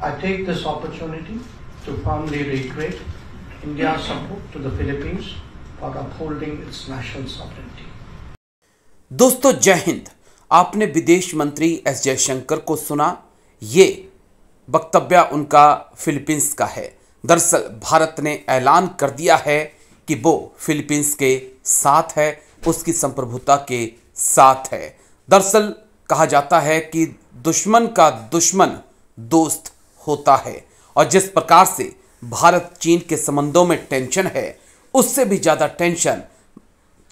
I take this opportunity to firmly reiterate India's support to the Philippines for upholding its national sovereignty. दोस्तों जय हिंद। आपने विदेश मंत्री S Jaishankar को सुना। ये वक्तव्य उनका फिलीपींस का है। दरअसल भारत ने ऐलान कर दिया है कि वो फिलीपींस के साथ है, उसकी संप्रभुता के साथ है। दरअसल कहा जाता है कि दुश्मन का दुश्मन दोस्त होता है, और जिस प्रकार से भारत चीन के संबंधों में टेंशन है, उससे भी ज़्यादा टेंशन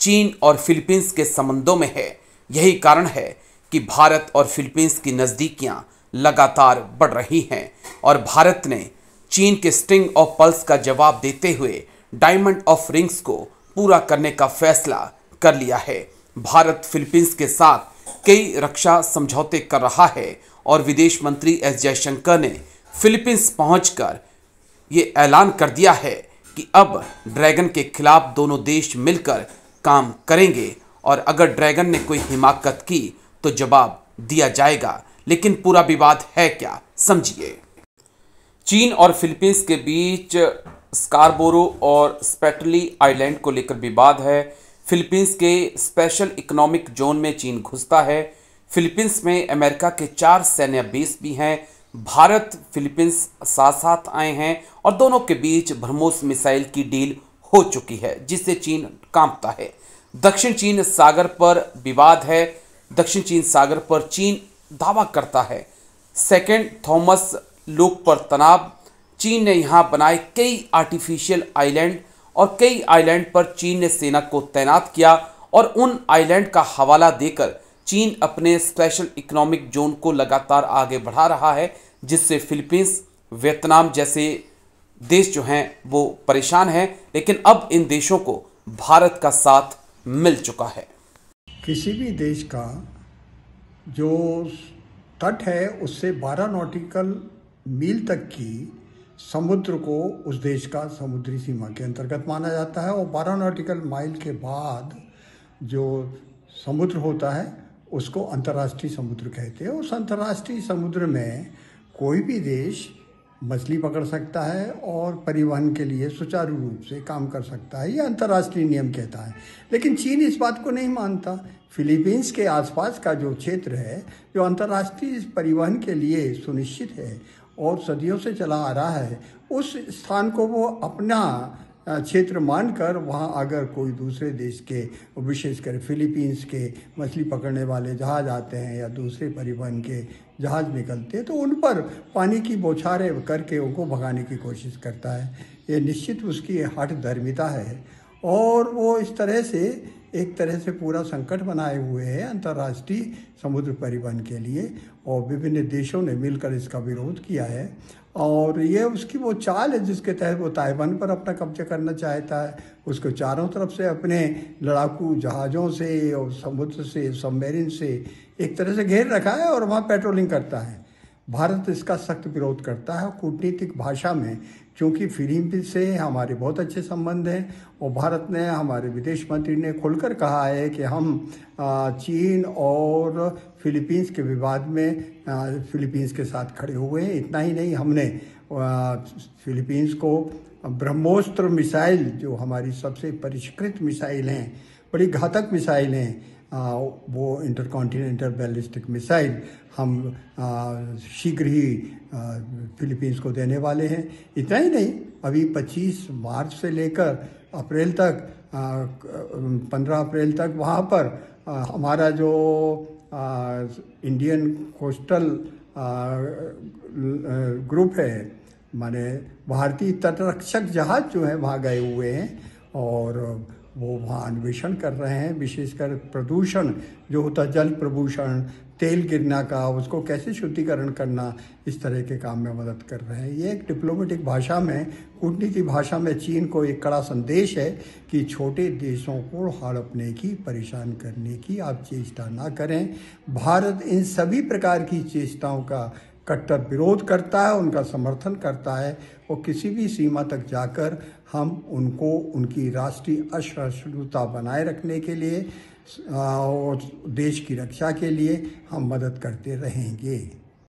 चीन और फिलीपींस के संबंधों में है। यही कारण है कि भारत और फिलीपींस की नज़दीकियां लगातार बढ़ रही हैं, और भारत ने चीन के स्ट्रिंग ऑफ पल्स का जवाब देते हुए डायमंड ऑफ रिंग्स को पूरा करने का फैसला कर लिया है। भारत फिलीपींस के साथ कई रक्षा समझौते कर रहा है, और विदेश मंत्री एस जयशंकर ने फिलीपींस पहुंचकर ये ऐलान कर दिया है कि अब ड्रैगन के खिलाफ दोनों देश मिलकर काम करेंगे, और अगर ड्रैगन ने कोई हिमाकत की तो जवाब दिया जाएगा। लेकिन पूरा विवाद है क्या, समझिए। चीन और फिलीपींस के बीच स्कारबोरो और स्पेटली आइलैंड को लेकर विवाद है। फिलीपींस के स्पेशल इकोनॉमिक जोन में चीन घुसता है। फिलीपींस में अमेरिका के 4 सैन्य बेस भी हैं। भारत फिलीपींस साथ साथ आए हैं, और दोनों के बीच ब्रह्मोस मिसाइल की डील हो चुकी है, जिससे चीन कांपता है। दक्षिण चीन सागर पर विवाद है। दक्षिण चीन सागर पर चीन दावा करता है। सेकेंड थॉमस लूक पर तनाव। चीन ने यहां बनाए कई आर्टिफिशियल आइलैंड, और कई आइलैंड पर चीन ने सेना को तैनात किया, और उन आइलैंड का हवाला देकर चीन अपने स्पेशल इकोनॉमिक जोन को लगातार आगे बढ़ा रहा है, जिससे फिलीपींस, वियतनाम जैसे देश जो हैं वो परेशान हैं। लेकिन अब इन देशों को भारत का साथ मिल चुका है। किसी भी देश का जो तट है उससे 12 नॉटिकल मील तक की समुद्र को उस देश का समुद्री सीमा के अंतर्गत माना जाता है, और 12 नॉटिकल माइल के बाद जो समुद्र होता है उसको अंतर्राष्ट्रीय समुद्र कहते हैं। उस अंतर्राष्ट्रीय समुद्र में कोई भी देश मछली पकड़ सकता है और परिवहन के लिए सुचारू रूप से काम कर सकता है, ये अंतर्राष्ट्रीय नियम कहता है। लेकिन चीन इस बात को नहीं मानता। फिलीपींस के आसपास का जो क्षेत्र है, जो अंतर्राष्ट्रीय परिवहन के लिए सुनिश्चित है और सदियों से चला आ रहा है, उस स्थान को वो अपना क्षेत्र मानकर वहाँ अगर कोई दूसरे देश के, विशेषकर फिलीपींस के मछली पकड़ने वाले जहाज आते हैं या दूसरे परिवहन के जहाज निकलते हैं, तो उन पर पानी की बौछारें करके उनको भगाने की कोशिश करता है। ये निश्चित उसकी हठधर्मिता है, और वो इस तरह से एक तरह से पूरा संकट बनाए हुए हैं अंतर्राष्ट्रीय समुद्र परिवहन के लिए, और विभिन्न देशों ने मिलकर इसका विरोध किया है। और ये उसकी वो चाल है जिसके तहत वो ताइवान पर अपना कब्जा करना चाहता है। उसको चारों तरफ से अपने लड़ाकू जहाज़ों से और समुद्र से, सबमरीन से एक तरह से घेर रखा है, और वहाँ पेट्रोलिंग करता है। भारत इसका सख्त विरोध करता है कूटनीतिक भाषा में, क्योंकि फिलीपींस से हमारे बहुत अच्छे संबंध हैं, और भारत ने, हमारे विदेश मंत्री ने खुलकर कहा है कि हम चीन और फिलीपींस के विवाद में फिलीपींस के साथ खड़े हुए हैं। इतना ही नहीं, हमने फिलीपींस को ब्रह्मोस्त्र मिसाइल, जो हमारी सबसे परिष्कृत मिसाइल हैं, बड़ी घातक मिसाइल हैं, वो इंटरकॉन्टिनेंटल बैलिस्टिक मिसाइल हम शीघ्र ही फिलीपींस को देने वाले हैं। इतना ही नहीं, अभी 25 मार्च से लेकर अप्रैल तक, 15 अप्रैल तक वहाँ पर हमारा जो इंडियन कोस्टल ग्रुप है, माने भारतीय तटरक्षक जहाज जो है वहाँ गए हुए हैं, और वो वहाँ अन्वेषण कर रहे हैं। विशेषकर प्रदूषण जो होता है, जल प्रदूषण, तेल गिरना का, उसको कैसे शुद्धिकरण करना, इस तरह के काम में मदद कर रहे हैं। ये एक डिप्लोमेटिक भाषा में, कूटनीतिक भाषा में चीन को एक कड़ा संदेश है कि छोटे देशों को हड़पने की, परेशान करने की आप चेष्टा ना करें। भारत इन सभी प्रकार की चेष्टाओं का कट्टर विरोध करता है, उनका समर्थन करता है, और किसी भी सीमा तक जाकर हम उनको उनकी राष्ट्रीय असहिष्णुता बनाए रखने के लिए और देश की रक्षा के लिए हम मदद करते रहेंगे।